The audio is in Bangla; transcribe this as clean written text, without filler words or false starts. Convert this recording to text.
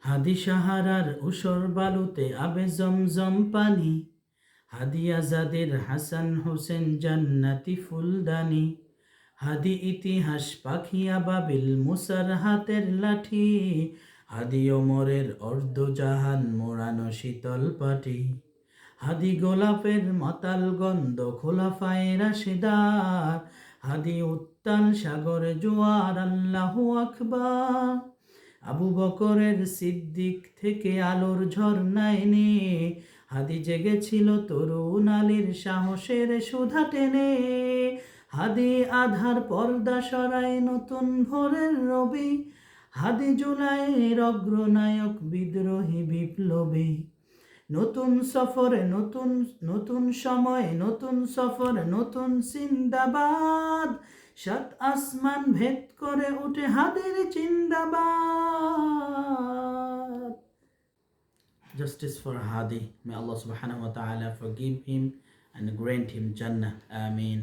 হাদি সাহারার ঊষর বালুতে আবে জমজম পানি, হাদি আজাদের হাসান হোসেন জান্নাতি ফুলদানি, হাদি ইতিহাস পাখি আবাবিল মুসার হাতের লাঠি, হাদি ওমরের অর্ধজাহান মোড়ানো শীতল পাটি, হাদি গোলাপের মাতাল গন্ধ খোলাফায়ে রাশেদার, হাদি উত্তাল সাগরে জোয়ার আল্লাহু আকবার। আবু বকরের সিদ্দিক থেকে আলোর ঝর্ণায় নে, হাদি জেগেছিল তরুণ আলীর সাহসের সুধা টেনে, হাদি আধার পর্দা সরায় নতুন ভোরের রবি, হাদি জুলাইয়ের অগ্রনায়ক বিদ্রোহী বিপ্লবী। নতুন সফরে নতুন নতুন সময় নতুন সফর নতুন জিন্দাবাদ, সাত আসমান ভেদ করে উঠে হাদির জিন্দাবাদ। Justice for Hadi. May Allah subhanahu wa ta'ala forgive him and grant him Jannah. Ameen.